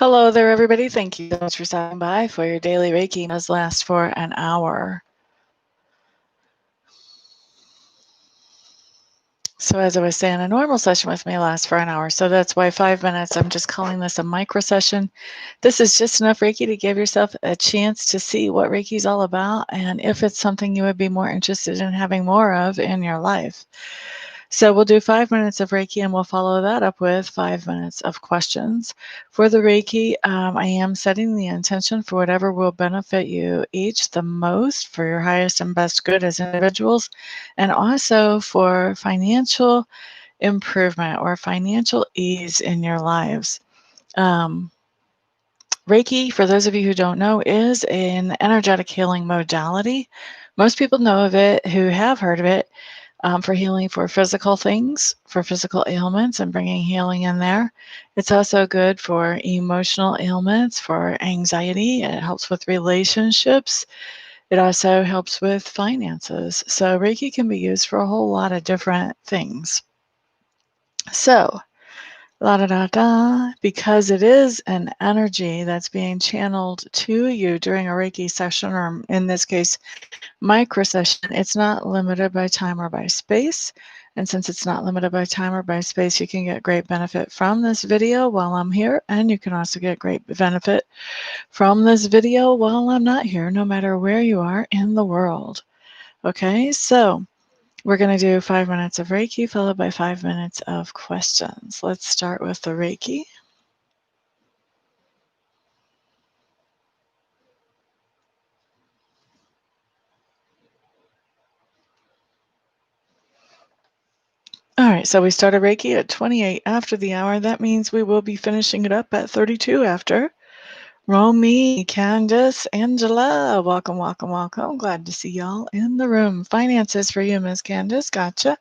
Hello there, everybody. Thank you so much for stopping by for your daily Reiki. It does last for an hour. So as I was saying, a normal session with me lasts for an hour. So that's why 5 minutes, I'm just calling this a micro session. This is just enough Reiki to give yourself a chance to see what Reiki is all about and if it's something you would be more interested in having more of in your life. So we'll do 5 minutes of Reiki and we'll follow that up with 5 minutes of questions. For the Reiki, I am setting the intention for whatever will benefit you each the most for your highest and best good as individuals, and also for financial improvement or financial ease in your lives. Reiki, for those of you who don't know, is an energetic healing modality. Most people know of it who have heard of it. For healing for physical things, for physical ailments, and bringing healing in there. It's also good for emotional ailments, for anxiety. It helps with relationships. It also helps with finances. So Reiki can be used for a whole lot of different things. So, because it is an energy that's being channeled to you during a Reiki session, or in this case, micro session, it's not limited by time or by space. And since it's not limited by time or by space, you can get great benefit from this video while I'm here. And you can also get great benefit from this video while I'm not here, no matter where you are in the world. Okay, so we're going to do 5 minutes of Reiki followed by 5 minutes of questions. Let's start with the Reiki. All right, so we started Reiki at 28 after the hour. That means we will be finishing it up at 32 after. Romy, Candace, Angela, welcome, welcome, welcome. Glad to see y'all in the room. Finances for you, Ms. Candace. Gotcha.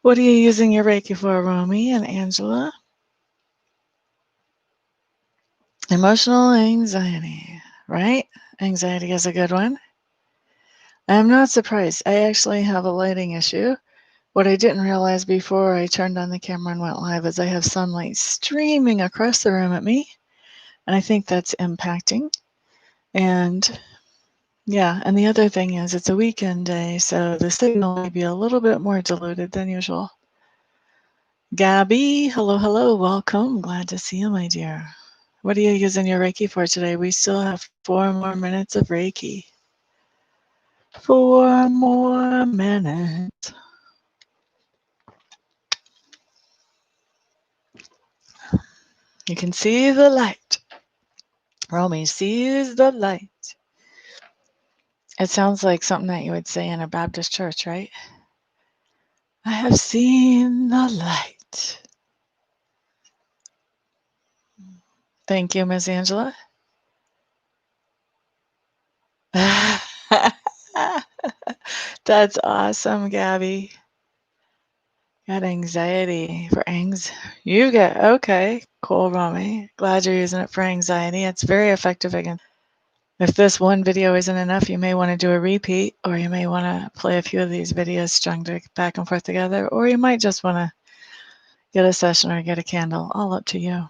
What are you using your Reiki for, Romy and Angela? Emotional anxiety, right? Anxiety is a good one. I'm not surprised. I actually have a lighting issue. What I didn't realize before I turned on the camera and went live is I have sunlight streaming across the room at me, and I think that's impacting. And yeah, and the other thing is it's a weekend day, so the signal may be a little bit more diluted than usual. Gabby, hello, hello, welcome. Glad to see you, my dear. What are you using your Reiki for today? We still have 4 more minutes of Reiki. 4 more minutes. You can see the light. Romy sees the light. It sounds like something that you would say in a Baptist church, right? I have seen the light. Thank you, Miss Angela. That's awesome, Gabby. Got anxiety for You get, okay, cool, Romy. Glad you're using it for anxiety. It's very effective again. If this one video isn't enough, you may want to do a repeat, or you may want to play a few of these videos strung back and forth together, or you might just want to get a session or get a candle. All up to you.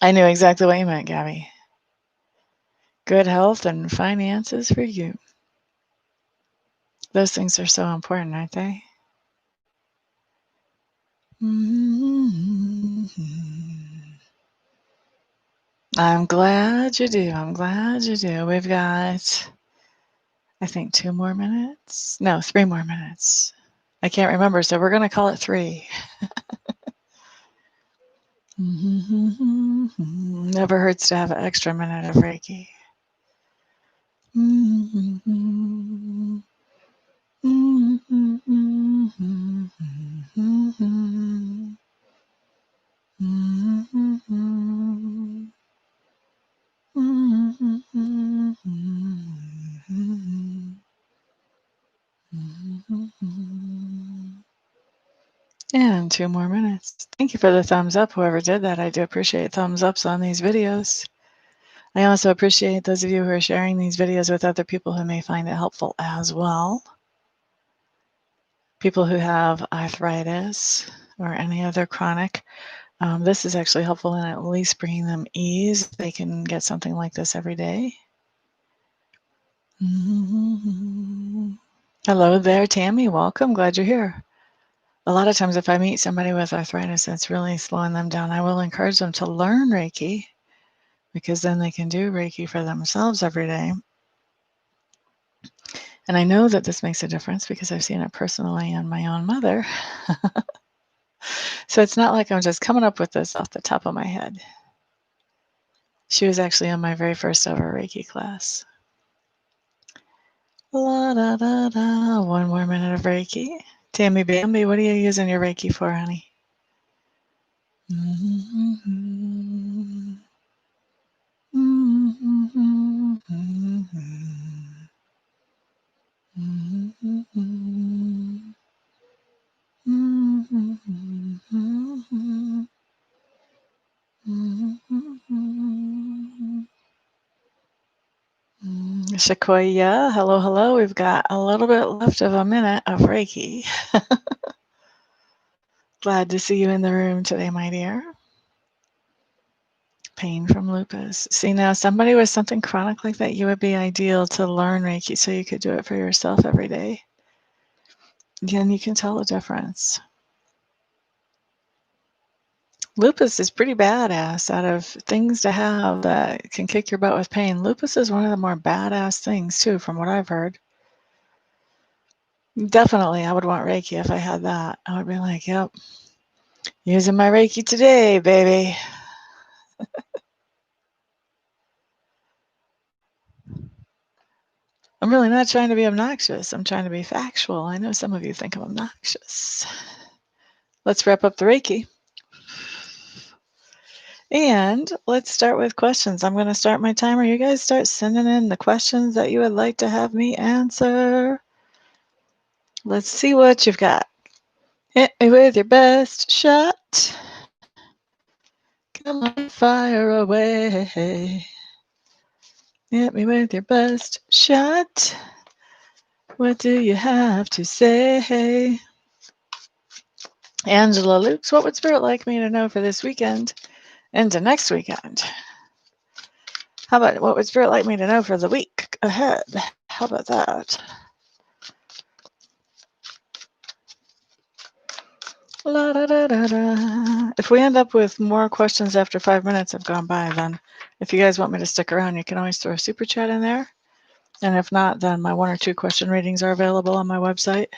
I knew exactly what you meant, Gabby. Good health and finances for you. Those things are so important, aren't they? I'm glad you do. I'm glad you do. We've got, I think, 2 more minutes. No, 3 more minutes. I can't remember, so we're going to call it 3. Never hurts to have an extra minute of Reiki. And 2 more minutes. Thank you for the thumbs up, whoever did that. I do appreciate thumbs ups on these videos. I also appreciate those of you who are sharing these videos with other people who may find it helpful as well. People who have arthritis or any other chronic This is actually helpful in at least bringing them ease. They can get something like this every day. Hello there, Tammy. Welcome. Glad you're here. A lot of times if I meet somebody with arthritis that's really slowing them down, I will encourage them to learn Reiki, because then they can do Reiki for themselves every day. And I know that this makes a difference because I've seen it personally in my own mother. So it's not like I'm just coming up with this off the top of my head. She was actually in my very first ever Reiki class. La da da da. One more minute of Reiki. Tammy Bambi, what are you using your Reiki for, honey? Shakoya, hello, hello. We've got a little bit left of a minute of Reiki. Glad to see you in the room today, my dear. Pain from lupus. See, now somebody with something chronic like that, you would be ideal to learn Reiki so you could do it for yourself every day. Then you can tell the difference. Lupus is pretty badass. Out of things to have that can kick your butt with pain, lupus is one of the more badass things too, from what I've heard. Definitely, I would want Reiki if I had that. I would be like, yep, using my Reiki today, baby. I'm really not trying to be obnoxious. I'm trying to be factual. I know some of you think I'm obnoxious. Let's wrap up the Reiki. And let's start with questions. I'm going to start my timer. You guys start sending in the questions that you would like to have me answer. Let's see what you've got. Hit me with your best shot. Come on, fire away. Hit me with your best shot. What do you have to say? Angela Lukes, what would Spirit like me to know for this weekend and to next weekend? How about what would Spirit like me to know for the week ahead? How about that? La, da, da, da, da. If we end up with more questions after 5 minutes have gone by, then if you guys want me to stick around, you can always throw a super chat in there. And if not, then my 1 or 2 question readings are available on my website.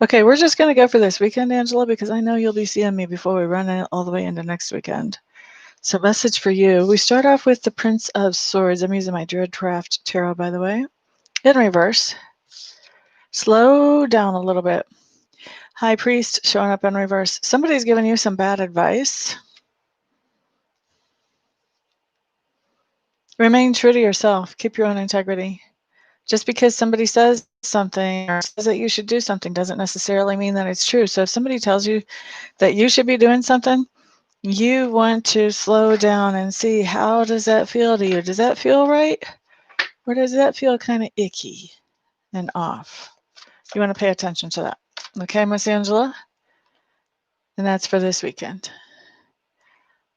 Okay, we're just going to go for this weekend, Angela, because I know you'll be seeing me before we run all the way into next weekend. So message for you. We start off with the Prince of Swords. I'm using my Dreadcraft Tarot, by the way. In reverse. Slow down a little bit. High Priest showing up in reverse. Somebody's giving you some bad advice. Remain true to yourself. Keep your own integrity. Just because somebody says something or says that you should do something doesn't necessarily mean that it's true. So if somebody tells you that you should be doing something, you want to slow down and see, how does that feel to you? Does that feel right? Or does that feel kind of icky and off? You want to pay attention to that. Okay, Miss Angela? And that's for this weekend.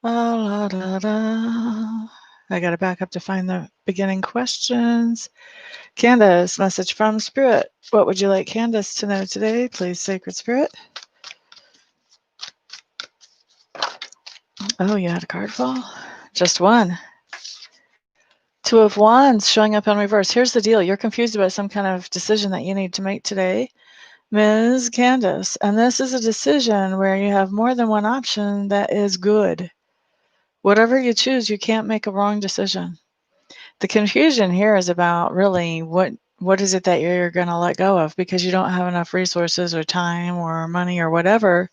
La, da, da. I got to back up to find the beginning questions. Candace, message from Spirit. What would you like Candace to know today, please, Sacred Spirit? Oh, you had a card fall? Just one. 2 of Wands showing up in reverse. Here's the deal. You're confused about some kind of decision that you need to make today, Ms. Candace. And this is a decision where you have more than one option that is good. Whatever you choose, you can't make a wrong decision. The confusion here is about really what is it that you're going to let go of, because you don't have enough resources or time or money or whatever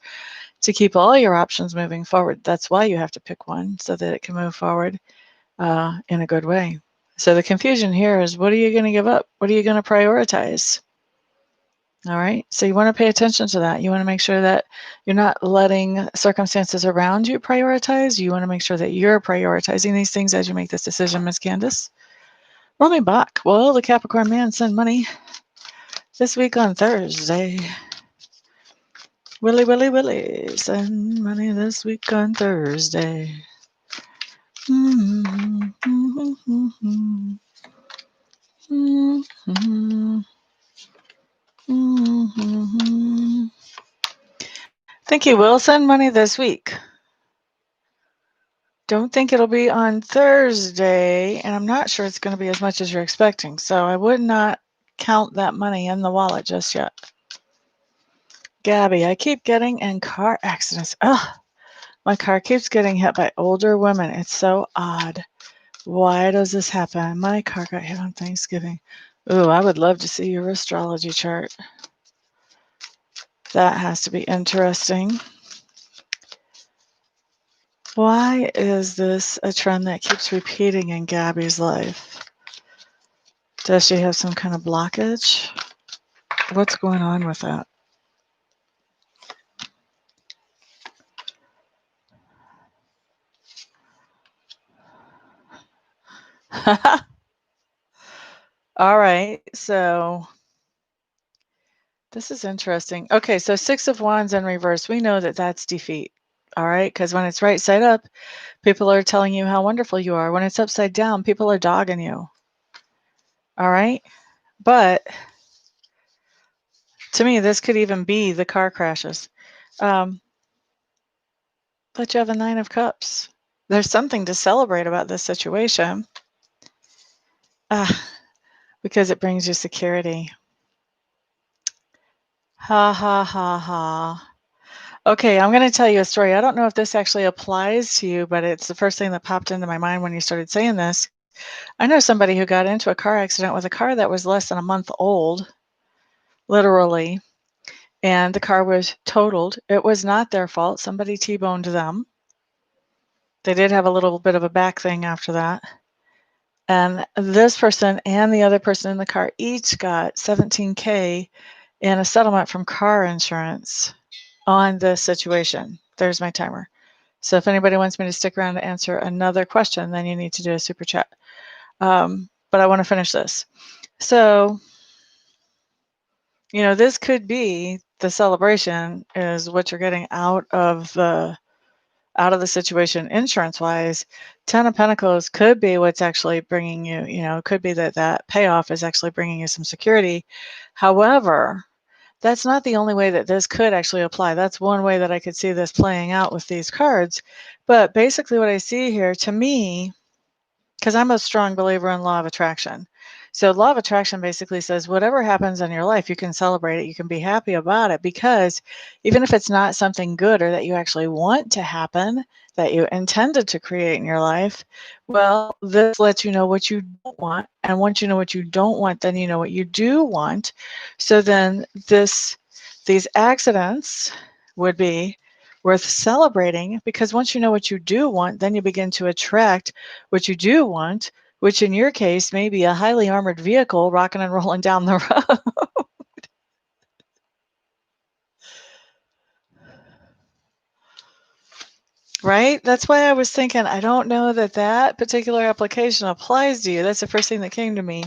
to keep all your options moving forward. That's why you have to pick one so that it can move forward in a good way. So the confusion here is, what are you going to give up? What are you going to prioritize? All right. So you want to pay attention to that. You want to make sure that you're not letting circumstances around you prioritize. You want to make sure that you're prioritizing these things as you make this decision, Ms. Candace. Roll me back. Will the Capricorn man send money this week on Thursday? Willie, send money this week on Thursday. Think he will send money this week. Don't think it'll be on Thursday, and I'm not sure it's going to be as much as you're expecting. So I would not count that money in the wallet just yet. Gabby, I keep getting in car accidents. Ugh, my car keeps getting hit by older women. It's so odd. Why does this happen? My car got hit on Thanksgiving. Ooh, I would love to see your astrology chart. That has to be interesting. Why is this a trend that keeps repeating in Gabby's life? Does she have some kind of blockage? What's going on with that? All right, so this is interesting. Okay, so 6 of Wands in reverse. We know that that's defeat. All right, because when it's right side up, people are telling you how wonderful you are. When it's upside down, people are dogging you. All right, but to me, this could even be the car crashes. But you have a 9 of Cups. There's something to celebrate about this situation because it brings you security. Ha ha ha ha. Okay, I'm going to tell you a story. I don't know if this actually applies to you, but it's the first thing that popped into my mind when you started saying this. I know somebody who got into a car accident with a car that was less than a month old, literally, and the car was totaled. It was not their fault. Somebody T-boned them. They did have a little bit of a back thing after that. And this person and the other person in the car each got $17K in a settlement from car insurance on this situation. There's my timer. So if anybody wants me to stick around to answer another question, then you need to do a super chat. But I want to finish this. So, you know, this could be the celebration is what you're getting out of the situation insurance-wise. 10 of Pentacles could be what's actually bringing you, you know, it could be that payoff is actually bringing you some security. However, that's not the only way that this could actually apply. That's one way that I could see this playing out with these cards. But basically what I see here, to me, because I'm a strong believer in law of attraction. So law of attraction basically says whatever happens in your life, you can celebrate it. You can be happy about it because even if it's not something good or that you actually want to happen, that you intended to create in your life, well, this lets you know what you don't want. And once you know what you don't want, then you know what you do want. So then these accidents would be worth celebrating because once you know what you do want, then you begin to attract what you do want, which in your case may be a highly armored vehicle rocking and rolling down the road. Right? That's why I was thinking, I don't know that particular application applies to you. That's the first thing that came to me.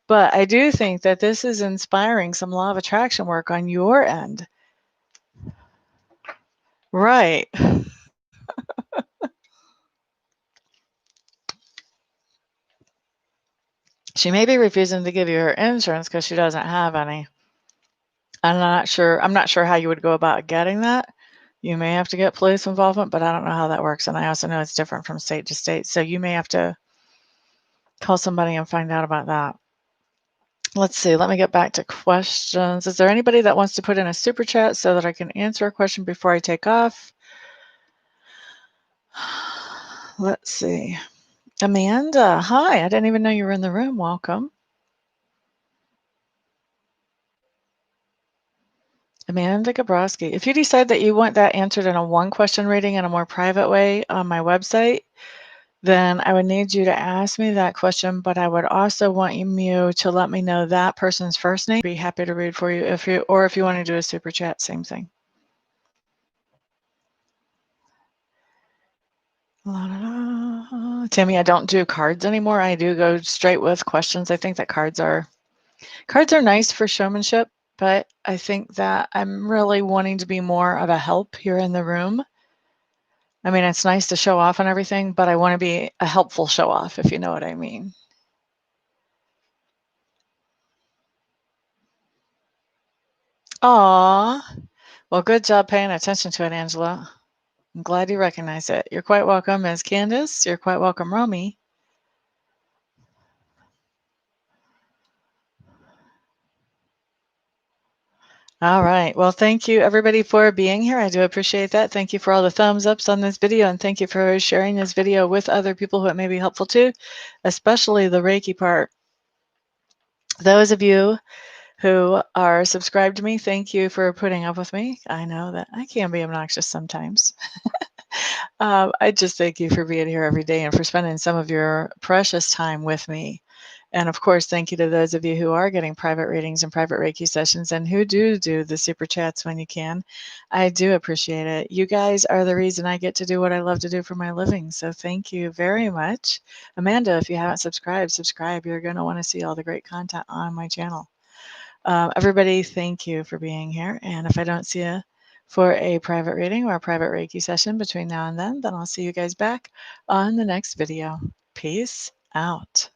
But I do think that this is inspiring some law of attraction work on your end. Right. She may be refusing to give you her insurance because she doesn't have any. I'm not sure how you would go about getting that. You may have to get police involvement, but I don't know how that works. And I also know it's different from state to state. So you may have to call somebody and find out about that. Let's see. Let me get back to questions. Is there anybody that wants to put in a super chat so that I can answer a question before I take off? Let's see. Amanda, hi. I didn't even know you were in the room. Welcome. Amanda Gabrowski. If you decide that you want that answered in a one-question reading in a more private way on my website, then I would need you to ask me that question, but I would also want you to let me know that person's first name. I'd be happy to read for you if you want to do a super chat, same thing. Tammy, I don't do cards anymore. I do go straight with questions. I think that cards are nice for showmanship. but I think that I'm really wanting to be more of a help here in the room. I mean, it's nice to show off and everything, but I want to be a helpful show off, if you know what I mean. Aw. Well, good job paying attention to it, Angela. I'm glad you recognize it. You're quite welcome, Ms. Candace. You're quite welcome, Romy. All right. Well, thank you everybody for being here. I do appreciate that. Thank you for all the thumbs ups on this video, and thank you for sharing this video with other people who it may be helpful to, especially the Reiki part. Those of you who are subscribed to me, thank you for putting up with me. I know that I can be obnoxious sometimes. I just thank you for being here every day and for spending some of your precious time with me. And of course, thank you to those of you who are getting private readings and private Reiki sessions and who do the super chats when you can. I do appreciate it. You guys are the reason I get to do what I love to do for my living. So thank you very much. Amanda, if you haven't subscribed, subscribe. You're going to want to see all the great content on my channel. Everybody, thank you for being here. And if I don't see you for a private reading or a private Reiki session between now and then I'll see you guys back on the next video. Peace out.